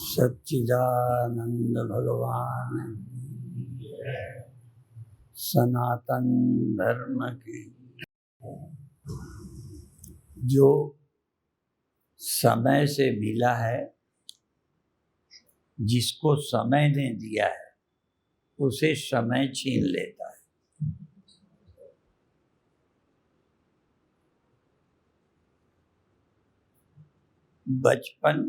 सच्चिदानंद भगवान सनातन धर्म की जो समय से मिला है, जिसको समय ने दिया है उसे समय छीन लेता है। बचपन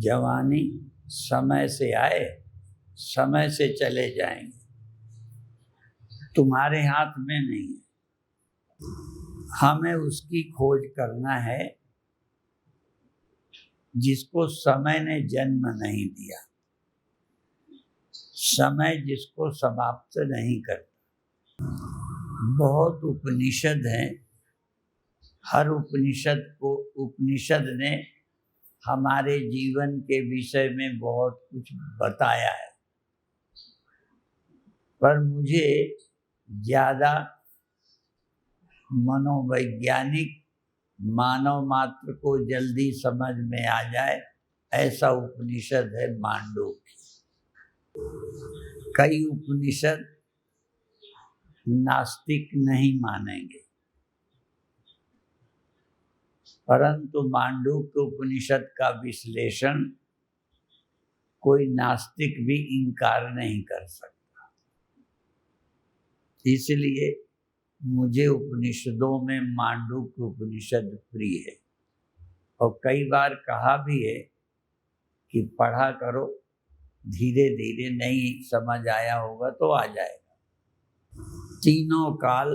जवानी समय से आए, समय से चले जाएंगे, तुम्हारे हाथ में नहीं है। हमें उसकी खोज करना है जिसको समय ने जन्म नहीं दिया, समय जिसको समाप्त नहीं करता। बहुत उपनिषद हैं, हर उपनिषद ने हमारे जीवन के विषय में बहुत कुछ बताया है, पर मुझे ज़्यादा मनोवैज्ञानिक मानव मात्र को जल्दी समझ में आ जाए ऐसा उपनिषद है मांडूक्य। कई उपनिषद नास्तिक नहीं मानेंगे, परंतु मांडूक्य उपनिषद का विश्लेषण कोई नास्तिक भी इनकार नहीं कर सकता। इसलिए मुझे उपनिषदों में मांडूक्य उपनिषद प्रिय है, और कई बार कहा भी है कि पढ़ा करो, धीरे धीरे नहीं समझ आया होगा तो आ जाएगा। तीनों काल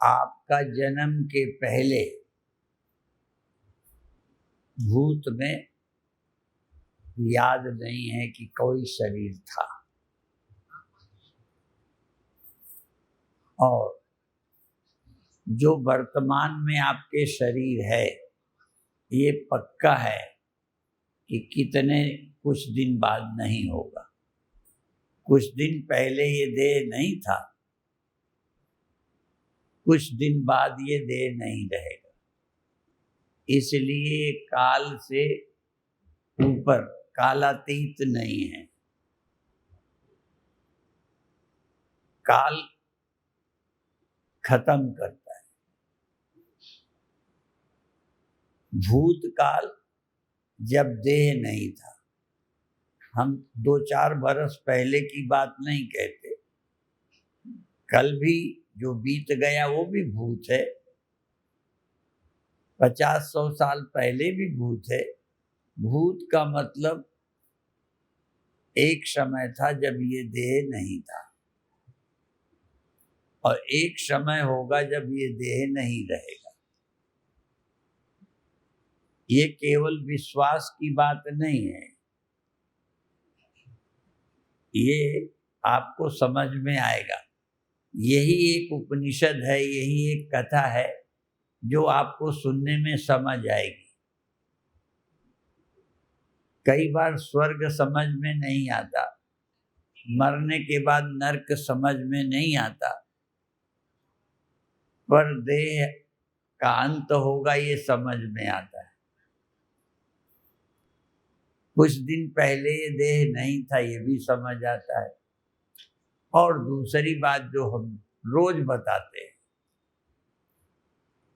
आपका जन्म के पहले भूत में याद नहीं है कि कोई शरीर था, और जो वर्तमान में आपके शरीर है ये पक्का है कि कुछ दिन बाद नहीं होगा। कुछ दिन पहले ये देह नहीं था, कुछ दिन बाद ये देह नहीं रहेगा। इसलिए काल से ऊपर, कालातीत नहीं है। काल खत्म करता है। भूतकाल जब देह नहीं था, हम 2-4 बरस पहले की बात नहीं कहते, कल भी जो बीत गया वो भी भूत है, 50-100 साल पहले भी भूत है। भूत का मतलब एक समय था जब ये देह नहीं था, और एक समय होगा जब ये देह नहीं रहेगा। ये केवल विश्वास की बात नहीं है, ये आपको समझ में आएगा। यही एक उपनिषद है, यही एक कथा है जो आपको सुनने में समझ आएगी। कई बार स्वर्ग समझ में नहीं आता, मरने के बाद नरक समझ में नहीं आता, पर देह का अंत होगा ये समझ में आता है। कुछ दिन पहले ये देह नहीं था ये भी समझ आता है। और दूसरी बात जो हम रोज बताते हैं,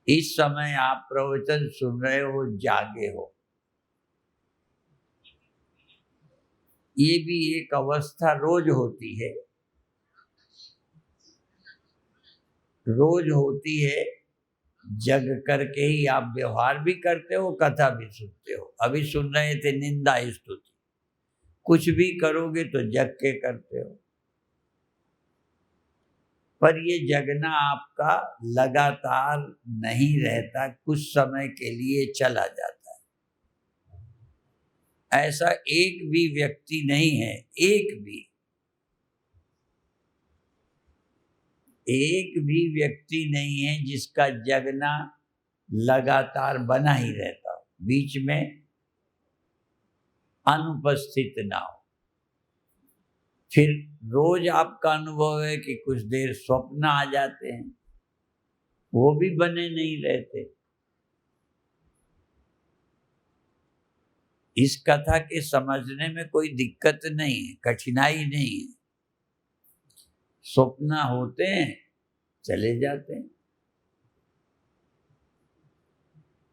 इस समय आप प्रवचन सुन रहे हो, जागे हो, ये भी एक अवस्था रोज होती है। रोज होती है, जग करके ही आप व्यवहार भी करते हो, कथा भी सुनते हो। अभी सुन रहे थे निंदा स्तुति, कुछ भी करोगे तो जग के करते हो, पर ये जगना आपका लगातार नहीं रहता, कुछ समय के लिए चला जाता है। ऐसा एक भी व्यक्ति नहीं है, एक भी व्यक्ति नहीं है जिसका जगना लगातार बना ही रहता हो। बीच में अनुपस्थित ना हो। फिर रोज आपका अनुभव है कि कुछ देर स्वप्न आ जाते हैं, वो भी बने नहीं रहते। इस कथा के समझने में कोई दिक्कत नहीं है, कठिनाई नहीं है। स्वप्न होते हैं, चले जाते हैं।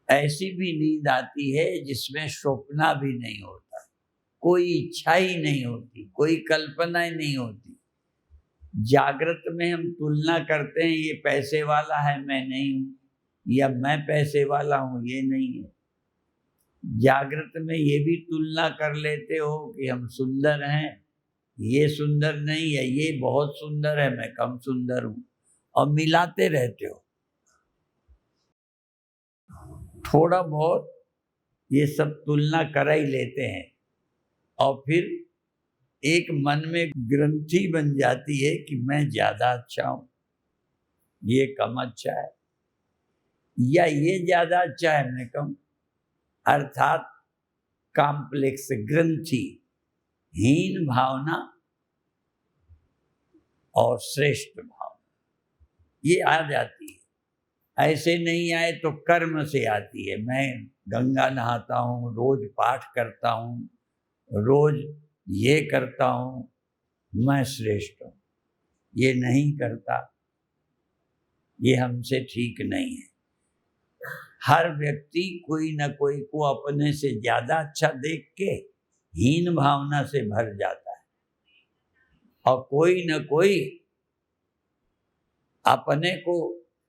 ऐसी भी नींद आती है जिसमें स्वप्न भी नहीं होता, कोई इच्छा ही नहीं होती, कोई कल्पना ही नहीं होती। जागृत में हम तुलना करते हैं, ये पैसे वाला है, मैं नहीं हूं, या मैं पैसे वाला हूं, ये नहीं है। जागृत में ये भी तुलना कर लेते हो कि हम सुंदर हैं, ये सुंदर नहीं है, ये बहुत सुंदर है, मैं कम सुंदर हूं, और मिलाते रहते हो। थोड़ा बहुत ये सब तुलना कर ही लेते हैं, और फिर एक मन में ग्रंथि बन जाती है कि मैं ज्यादा अच्छा हूं, ये कम अच्छा है, या ये ज्यादा अच्छा है, मैं कम। अर्थात कॉम्प्लेक्स ग्रंथि, हीन भावना और श्रेष्ठ भावना, ये आ जाती है। ऐसे नहीं आए तो कर्म से आती है। मैं गंगा नहाता हूँ, रोज पाठ करता हूँ, रोज ये करता हूँ, मैं श्रेष्ठ हूँ। ये नहीं करता, ये हमसे ठीक नहीं है। हर व्यक्ति कोई न कोई को अपने से ज्यादा अच्छा देख के हीन भावना से भर जाता है, और कोई न कोई अपने को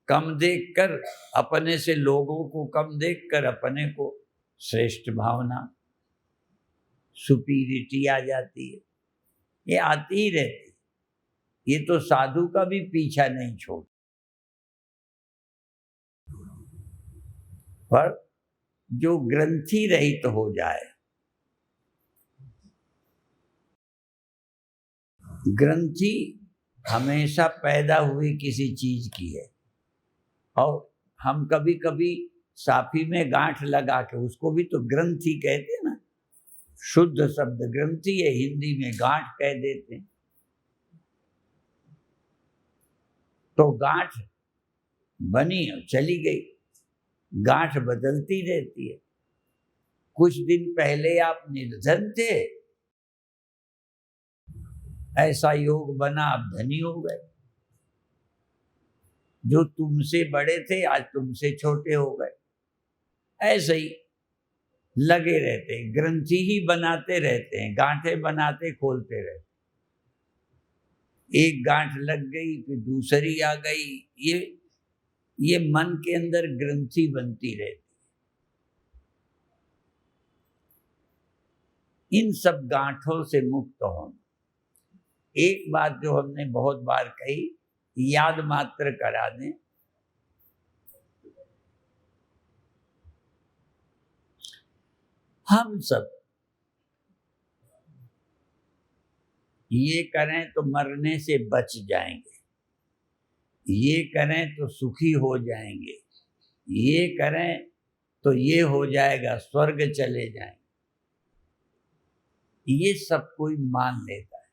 कम देखकर, अपने से लोगों को कम देखकर अपने को श्रेष्ठ भावना, सुपीरियरिटी आ जाती है। ये आती ही रहती है। ये तो साधु का भी पीछा नहीं छोड़, पर जो ग्रंथि रहित हो जाए, ग्रंथि हमेशा पैदा हुई किसी चीज की है, और हम कभी कभी साफी में गांठ लगा के, उसको भी तो ग्रंथि कहते हैं ना, शुद्ध शब्द ग्रंथि है, हिंदी में गांठ कह देते हैं। तो गांठ बनी और चली गई, गांठ बदलती रहती है। कुछ दिन पहले आप निर्धन थे, ऐसा योग बना, आप धनी हो गए। जो तुमसे बड़े थे आज तुमसे छोटे हो गए। ऐसे ही लगे रहते हैं, ग्रंथि ही बनाते रहते हैं, गांठे बनाते खोलते रहते। एक गांठ लग गई, फिर दूसरी आ गई। ये मन के अंदर ग्रंथि बनती रहती। इन सब गांठों से मुक्त होना। एक बात जो हमने बहुत बार कही, याद मात्र करा दें। हम सब ये करें तो मरने से बच जाएंगे, ये करें तो सुखी हो जाएंगे, ये करें तो ये हो जाएगा, स्वर्ग चले जाएंगे, ये सब कोई मान लेता है।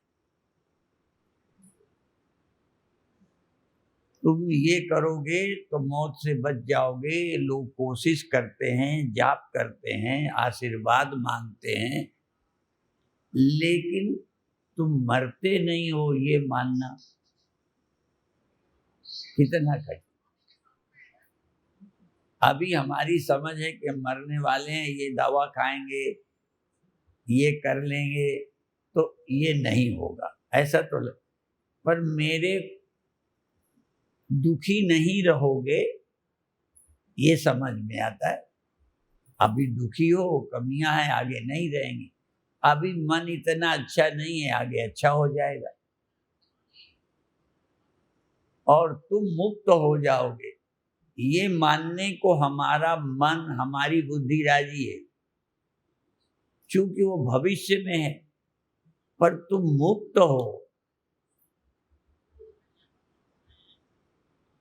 तुम ये करोगे तो मौत से बच जाओगे। लोग कोशिश करते हैं, जाप करते हैं, आशीर्वाद मांगते हैं, लेकिन तुम मरते नहीं हो, ये मानना कितना कठिन। अभी हमारी समझ है कि हम मरने वाले हैं, ये दवा खाएंगे, ये कर लेंगे तो ये नहीं होगा, ऐसा तो पर मेरे दुखी नहीं रहोगे, ये समझ में आता है। अभी दुखी हो, कमियां हैं, आगे नहीं रहेंगी। अभी मन इतना अच्छा नहीं है, आगे अच्छा हो जाएगा, और तुम मुक्त हो जाओगे। ये मानने को हमारा मन, हमारी बुद्धि राजी है, क्योंकि वो भविष्य में है। पर तुम मुक्त हो,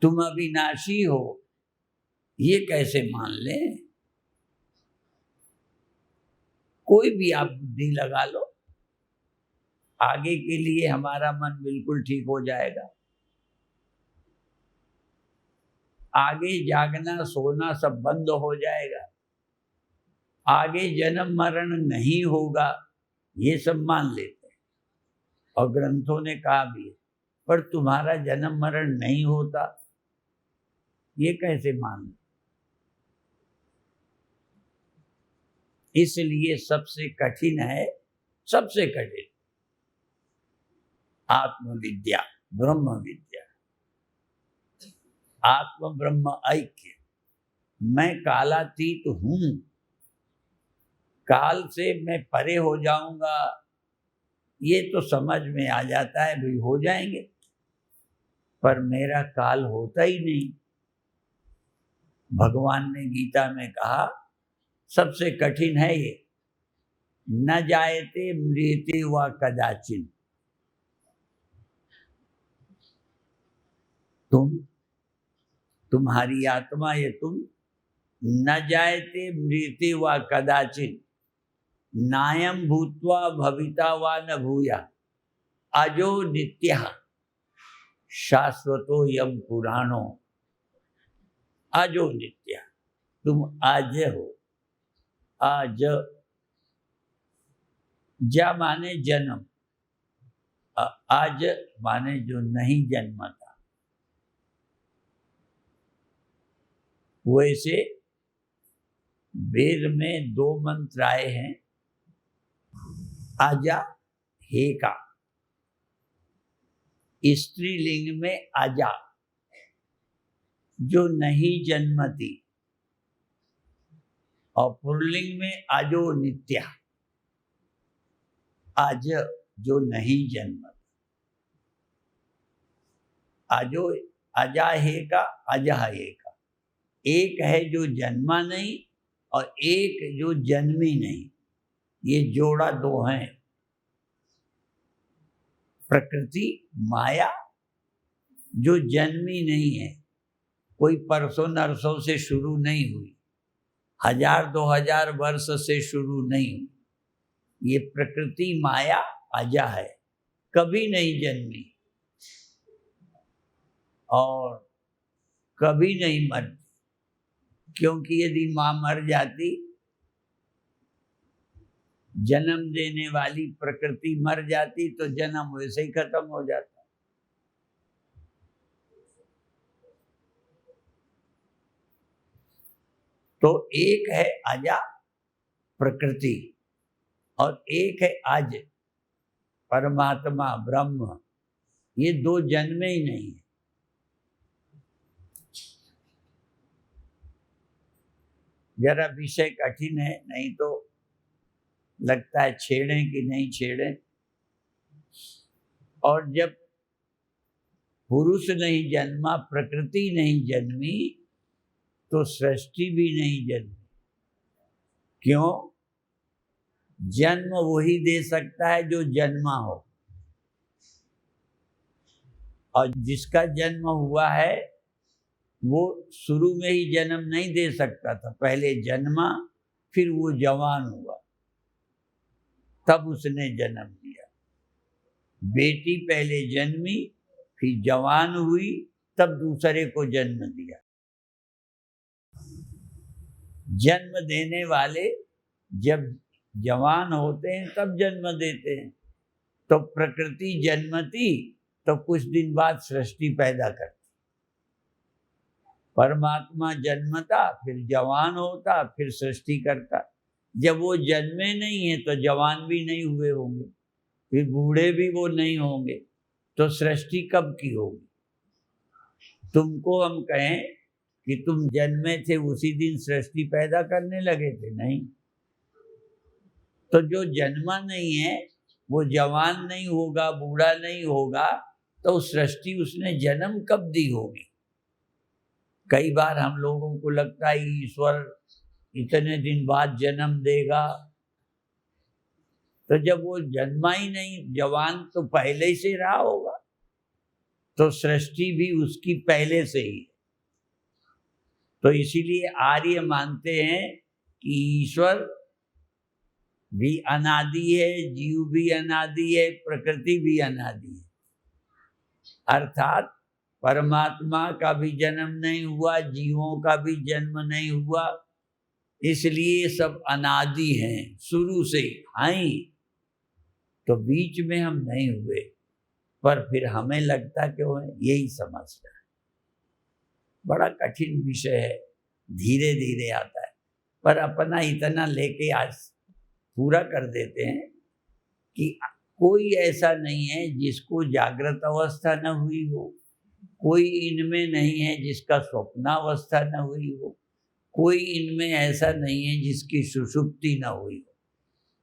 तुम अविनाशी हो, ये कैसे मान लें? कोई भी आप बुद्धि लगा लो, आगे के लिए हमारा मन बिल्कुल ठीक हो जाएगा। आगे जागना सोना सब बंद हो जाएगा, आगे जन्म मरण नहीं होगा, ये सब मान लेते हैं और ग्रंथों ने कहा भी है, पर तुम्हारा जन्म मरण नहीं होता, ये कैसे मान लो? इसलिए सबसे कठिन है, सबसे कठिन आत्मविद्या, ब्रह्म विद्या, आत्म ब्रह्म ऐक्य। मैं कालातीत हूं, काल से मैं परे हो जाऊंगा, ये तो समझ में आ जाता है, भाई हो जाएंगे, पर मेरा काल होता ही नहीं। भगवान ने गीता में कहा सबसे कठिन है ये, न जायते मृते व कदाचिन। तुम्हारी आत्मा, ये तुम न जायते मृते व कदाचिन नायम भूत्वा भविता वा न भूया अजो नित्यः शाश्वतो यम पुराणो। अजो नित्य, तुम आज हो। आज जा माने जन्म, आज माने जो नहीं जन्मा था। वैसे वेद में दो मंत्र आए हैं, आजा हेका, स्त्रीलिंग में आजा जो नहीं जन्मती, और पुल्लिंग में आजो नित्या, आज जो नहीं जन्मता। आजो आजा हेका, आजा हेका, एक है जो जन्मा नहीं और एक जो जन्मी नहीं, ये जोड़ा दो हैं। प्रकृति माया जो जन्मी नहीं है, कोई परसों नरसों से शुरू नहीं हुई, 1000-2000 वर्ष से शुरू नहीं हुई। ये प्रकृति माया अजा है, कभी नहीं जन्मी और कभी नहीं मरती, क्योंकि यदि मां मर जाती, जन्म देने वाली प्रकृति मर जाती, तो जन्म वैसे ही खत्म हो जाता। तो एक है अजा प्रकृति और एक है आज परमात्मा ब्रह्म, ये दो जन्मे ही नहीं है। जरा विषय कठिन है, नहीं तो लगता है छेड़ें कि नहीं छेड़ें। और जब पुरुष नहीं जन्मा, प्रकृति नहीं जन्मी, तो सृष्टि भी नहीं जन्मी। क्यों? जन्म वही दे सकता है जो जन्मा हो, और जिसका जन्म हुआ है वो शुरू में ही जन्म नहीं दे सकता था, पहले जन्मा, फिर वो जवान हुआ, तब उसने जन्म दिया। बेटी पहले जन्मी, फिर जवान हुई, तब दूसरे को जन्म दिया। जन्म देने वाले जब जवान होते हैं तब जन्म देते हैं। तो प्रकृति जन्मती तो कुछ दिन बाद सृष्टि पैदा करती, परमात्मा जन्मता, फिर जवान होता, फिर सृष्टि करता। जब वो जन्मे नहीं है तो जवान भी नहीं हुए होंगे, फिर बूढ़े भी वो नहीं होंगे, तो सृष्टि कब की होगी? तुमको हम कहें कि तुम जन्मे थे उसी दिन सृष्टि पैदा करने लगे थे? नहीं। तो जो जन्मा नहीं है वो जवान नहीं होगा, बूढ़ा नहीं होगा, तो सृष्टि उसने जन्म कब दी होगी? कई बार हम लोगों को लगता है ईश्वर इतने दिन बाद जन्म देगा, तो जब वो जन्मा ही नहीं, जवान तो पहले ही से रहा होगा, तो सृष्टि भी उसकी पहले से ही। तो इसीलिए आर्य मानते हैं कि ईश्वर भी अनादि है, जीव भी अनादि है, प्रकृति भी अनादि है। अर्थात परमात्मा का भी जन्म नहीं हुआ, जीवों का भी जन्म नहीं हुआ, इसलिए सब अनादि हैं, शुरू से हैं। तो बीच में हम नहीं हुए, पर फिर हमें लगता क्यों है, यही समझना है। बड़ा कठिन विषय है, धीरे धीरे आता है, पर अपना इतना लेके आज पूरा कर देते हैं कि कोई ऐसा नहीं है जिसको जागृत अवस्था न हुई हो, कोई इनमें नहीं है जिसका स्वप्नावस्था न हुई हो, कोई इनमें ऐसा नहीं है जिसकी सुषुप्ति न हुई हो।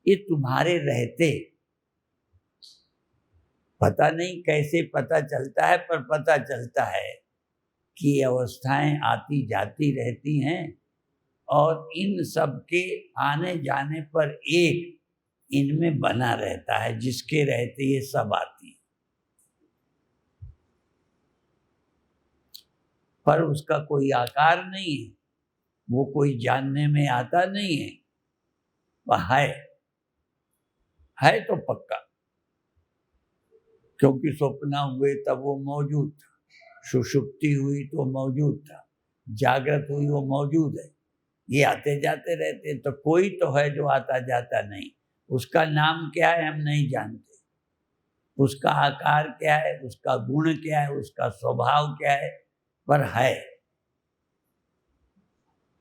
ये तुम्हारे रहते पता नहीं कैसे पता चलता है, पर पता चलता है कि अवस्थाएं आती जाती रहती हैं और इन सब के आने जाने पर एक इनमें बना रहता है, जिसके रहते ये सब आती है, पर उसका कोई आकार नहीं है, वो कोई जानने में आता नहीं है। वह है तो पक्का, क्योंकि स्वप्न हुए तब वो मौजूद था, सुषुप्ति हुई तो मौजूद था, जागृत हुई वो मौजूद है। ये आते जाते रहते हैं, तो कोई तो है जो आता जाता नहीं। उसका नाम क्या है हम नहीं जानते, उसका आकार क्या है, उसका गुण क्या है, उसका स्वभाव क्या है, पर है।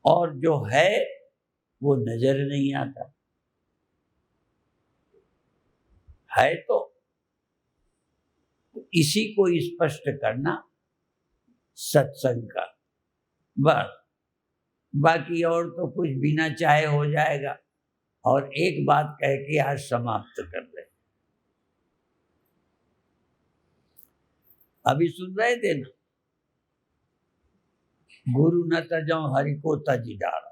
और जो है वो नजर नहीं आता, है तो इसी को स्पष्ट करना सत्संग का, बस। बाकी और तो कुछ बिना चाहे हो जाएगा। और एक बात कह के आज समाप्त कर दे। अभी सुन रहे थे ना, गुरु न तजो हरि को तज डालो।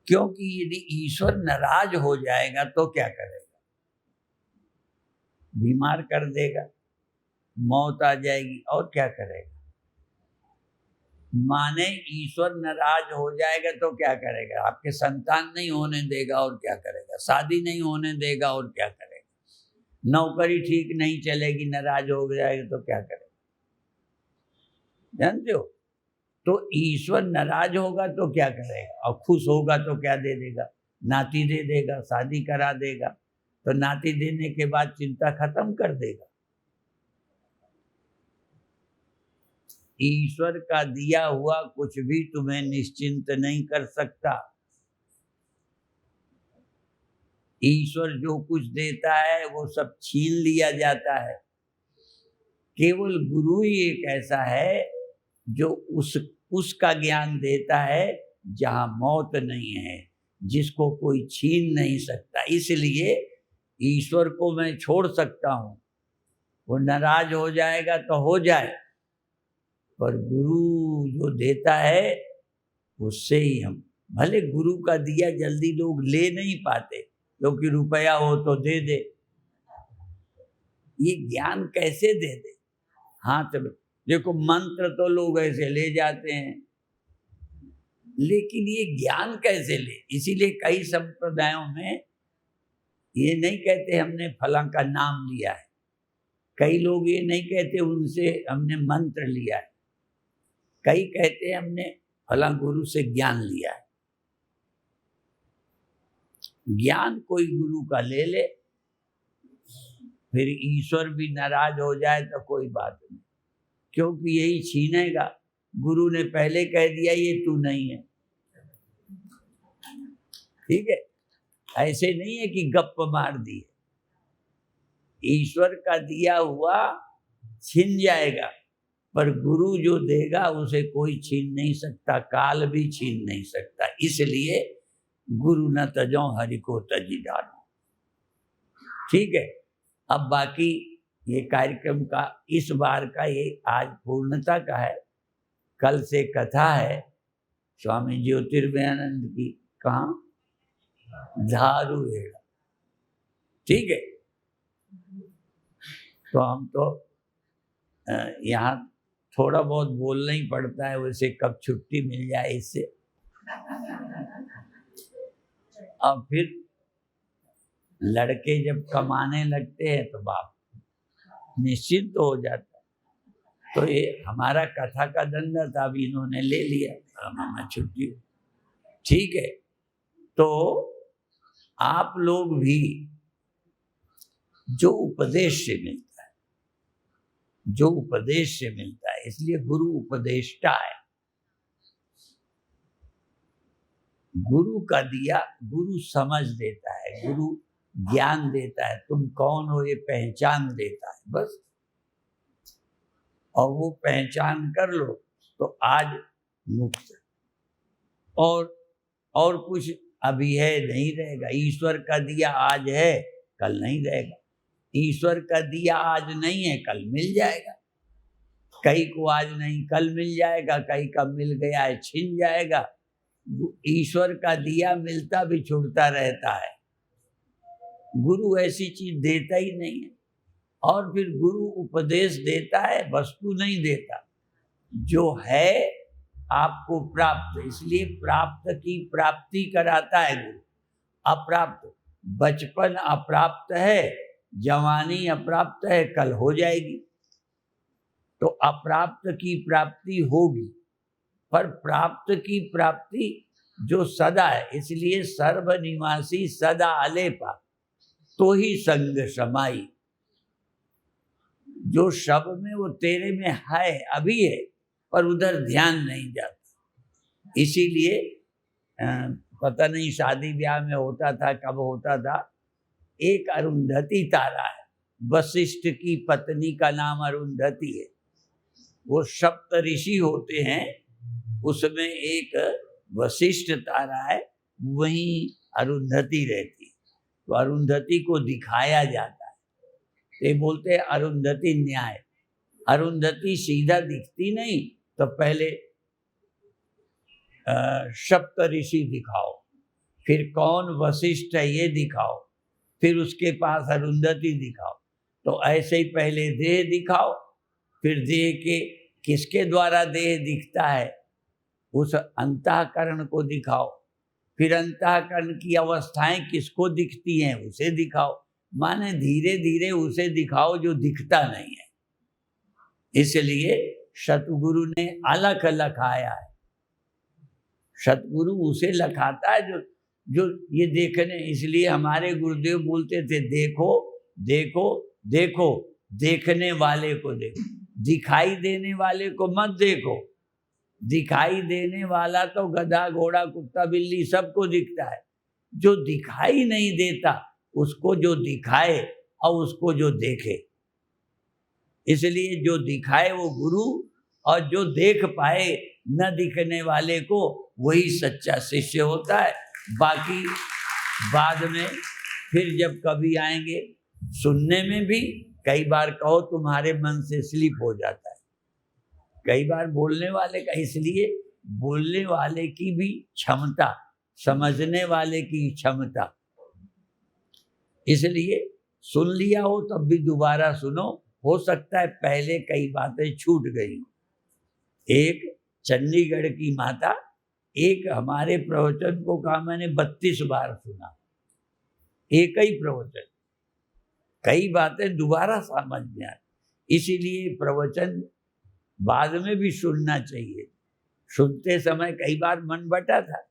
क्योंकि यदि ईश्वर नाराज हो जाएगा तो क्या करेगा, बीमार कर देगा, मौत आ जाएगी, और क्या करेगा। माने ईश्वर नाराज हो जाएगा तो क्या करेगा, आपके संतान नहीं होने देगा और क्या करेगा, शादी नहीं होने देगा और क्या करेगा, नौकरी ठीक नहीं चलेगी, नाराज हो जाएगा तो क्या करेगा, जानते हो। तो ईश्वर नाराज होगा तो क्या करेगा, और खुश होगा तो क्या दे देगा, नाती दे देगा, शादी करा देगा। तो नाती देने के बाद चिंता खत्म कर देगा। ईश्वर का दिया हुआ कुछ भी तुम्हें निश्चिंत नहीं कर सकता। ईश्वर जो कुछ देता है वो सब छीन लिया जाता है। केवल गुरु ही एक ऐसा है जो उसका ज्ञान देता है जहां मौत नहीं है, जिसको कोई छीन नहीं सकता। इसलिए ईश्वर को मैं छोड़ सकता हूं, वो नाराज हो जाएगा तो हो जाए, पर गुरु जो देता है उससे ही हम, भले गुरु का दिया जल्दी लोग ले नहीं पाते, क्योंकि रुपया हो तो दे दे, ये ज्ञान कैसे दे दे हाथ में। देखो मंत्र तो लोग ऐसे ले जाते हैं, लेकिन ये ज्ञान कैसे ले। इसीलिए कई संप्रदायों में ये नहीं कहते हमने फला का नाम लिया है, कई लोग ये नहीं कहते उनसे हमने मंत्र लिया है, कई कहते हैं हमने फला गुरु से ज्ञान लिया है। ज्ञान कोई गुरु का ले ले, फिर ईश्वर भी नाराज हो जाए तो कोई बात नहीं, क्योंकि यही छीनेगा। गुरु ने पहले कह दिया ये तू नहीं है, ठीक है। ऐसे नहीं है कि गप मार दी, ईश्वर का दिया हुआ छीन जाएगा, पर गुरु जो देगा उसे कोई छीन नहीं सकता, काल भी छीन नहीं सकता। इसलिए गुरु न तजो हरि को तजी डालो, ठीक है। अब बाकी ये कार्यक्रम का इस बार का ये आज पूर्णता का है। कल से कथा है स्वामी ज्योतिर्मयानंद की, कहाँ, धारूहेड़ा, ठीक है। तो हम तो यहाँ थोड़ा बहुत बोलना ही पड़ता है, वैसे कब छुट्टी मिल जाए इससे। और फिर लड़के जब कमाने लगते हैं तो बाप निश्चित तो हो जाता है। तो ये हमारा कथा का धंधा था, अभी इन्होंने ले लिया, मामा छुट्टी, ठीक है। तो आप लोग भी जो उपदेश से मिलता है, जो उपदेश से मिलता है, इसलिए गुरु उपदेष्टा है। गुरु का दिया, गुरु समझ देता है, गुरु ज्ञान देता है, तुम कौन हो ये पहचान देता है बस। और वो पहचान कर लो तो आज मुक्त। और कुछ अभी है नहीं रहेगा। ईश्वर का दिया आज है, कल नहीं रहेगा। ईश्वर का दिया आज नहीं है, कल मिल जाएगा। कई को आज नहीं कल मिल जाएगा, कई का मिल गया है छिन जाएगा। ईश्वर का दिया मिलता भी छूटता रहता है। गुरु ऐसी चीज देता ही नहीं है। और फिर गुरु उपदेश देता है, वस्तु नहीं देता, जो है आपको प्राप्त। इसलिए प्राप्त की प्राप्ति कराता है गुरु। अप्राप्त, बचपन अप्राप्त है, जवानी अप्राप्त है, कल हो जाएगी। तो अप्राप्त की प्राप्ति होगी, पर प्राप्त की प्राप्ति जो सदा है। इसलिए सर्वनिवासी सदा अलेपा, तो ही संग समाई। जो शब में वो तेरे में है, अभी है, पर उधर ध्यान नहीं जाता। इसीलिए पता नहीं शादी ब्याह में होता था, कब होता था, एक अरुंधति तारा है, वशिष्ठ की पत्नी का नाम अरुंधति है। वो सप्त ऋषि होते हैं, उसमें एक वशिष्ठ तारा है, वहीं अरुंधति रहती है। तो अरुंधति को दिखाया जाता है, तो ये बोलते हैं अरुंधति न्याय। अरुंधति सीधा दिखती नहीं, तो पहले सप्त ऋषि दिखाओ, फिर कौन वशिष्ठ है ये दिखाओ, फिर उसके पास अरुंधति दिखाओ। तो ऐसे ही पहले देह दिखाओ, फिर देह के किसके द्वारा देह दिखता है उस अंतःकरण को दिखाओ, फिर अंतःकरण की अवस्थाएं किसको दिखती हैं उसे दिखाओ। माने धीरे धीरे उसे दिखाओ जो दिखता नहीं है। इसलिए सतगुरु ने अलख लखाया है। सतगुरु उसे लखाता है जो ये देखने। इसलिए हमारे गुरुदेव बोलते थे, देखो देखो देखो, देखने वाले को देखो, दिखाई देने वाले को मत देखो। दिखाई देने वाला तो गधा घोड़ा कुत्ता बिल्ली सबको दिखता है। जो दिखाई नहीं देता उसको जो दिखाए और उसको जो देखे। इसलिए जो दिखाए वो गुरु, और जो देख पाए न दिखने वाले को, वही सच्चा शिष्य होता है। बाकी बाद में फिर जब कभी आएंगे, सुनने में भी कई बार कहो तुम्हारे मन से स्लिप हो जाता है, कई बार बोलने वाले का। इसलिए बोलने वाले की भी क्षमता, समझने वाले की क्षमता। इसलिए सुन लिया हो तब भी दोबारा सुनो, हो सकता है पहले कई बातें छूट गई हो। एक चंडीगढ़ की माता एक हमारे प्रवचन को कहा मैंने 32 बार सुना, एक ही प्रवचन, कई बातें दोबारा समझ में आई। इसीलिए प्रवचन बाद में भी सुनना चाहिए। सुनते समय कई बार मन बटा था,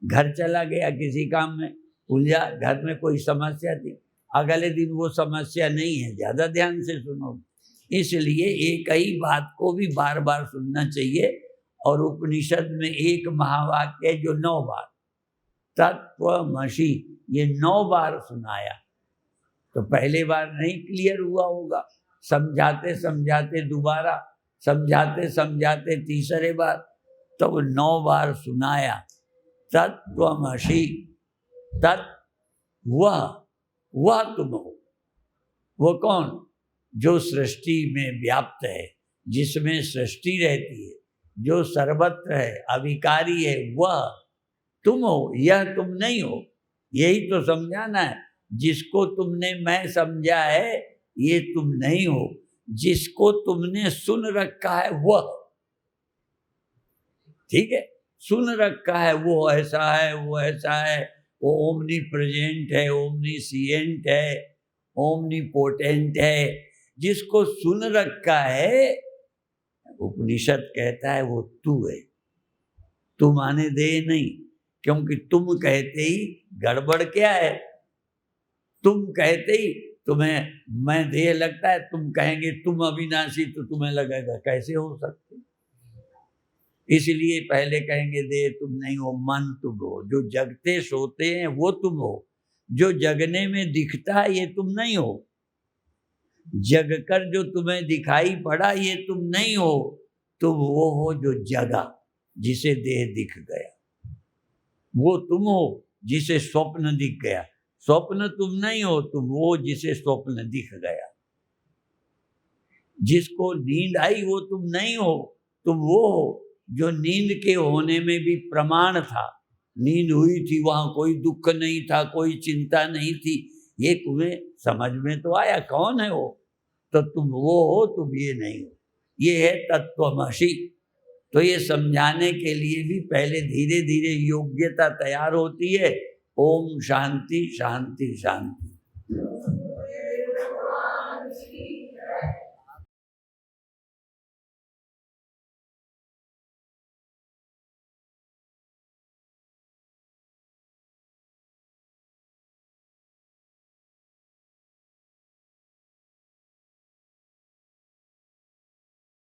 घर चला गया, किसी काम में उलझा, घर में कोई समस्या थी, अगले दिन वो समस्या नहीं है, ज्यादा ध्यान से सुनो। इसलिए एक ही बात को भी बार बार सुनना चाहिए। और उपनिषद में एक महावाक्य है जो 9 बार, तत्त्वमसि, ये 9 बार सुनाया। तो पहले बार नहीं क्लियर हुआ होगा, समझाते समझाते दोबारा, समझाते समझाते तीसरे बार, तब 9 बार सुनाया। तत्त्वमसि, तत् वह तुम हो। वो कौन? जो सृष्टि में व्याप्त है, जिसमें सृष्टि रहती है, जो सर्वत्र है, अविकारी है, वह तुम हो, यह तुम नहीं हो। यही तो समझाना है। जिसको तुमने मैं समझा है ये तुम नहीं हो, जिसको तुमने सुन रखा है वह, ठीक है, सुन रखा है वो ऐसा है, वो ऐसा है, वो ओमनी प्रेजेंट है, ओमनीसिएंट है, ओमनीपोटेंट है, जिसको सुन रखा है, उपनिषद कहता है वो तू है। तू माने दे नहीं, क्योंकि तुम कहते ही गड़बड़ क्या है? तुम कहते ही तुम्हें मैं देह लगता है, तुम कहेंगे तुम अविनाशी, तो तुम्हें लगेगा कैसे हो सकते। इसलिए पहले कहेंगे देह तुम नहीं हो, मन तुम हो। जो जगते सोते हैं वो तुम हो, जो जगने में दिखता है ये तुम नहीं हो। जगकर जो तुम्हें दिखाई पड़ा ये तुम नहीं हो, तुम वो हो जो जगा, जिसे देह दिख गया। वो तुम हो जिसे स्वप्न दिख गया। स्वप्न तुम नहीं हो, तुम वो जिसे स्वप्न दिख गया। जिसको नींद आई वो तुम नहीं हो, तुम वो हो जो नींद के होने में भी प्रमाण था। नींद हुई थी, वहां कोई दुख नहीं था, कोई चिंता नहीं थी, ये तुम्हें समझ में तो आया कौन है वो। तो तुम वो हो, तुम ये नहीं हो। ये है तत्वमसि। तो ये समझाने के लिए भी पहले धीरे धीरे योग्यता तैयार होती है। ओम शांति शांति शांति।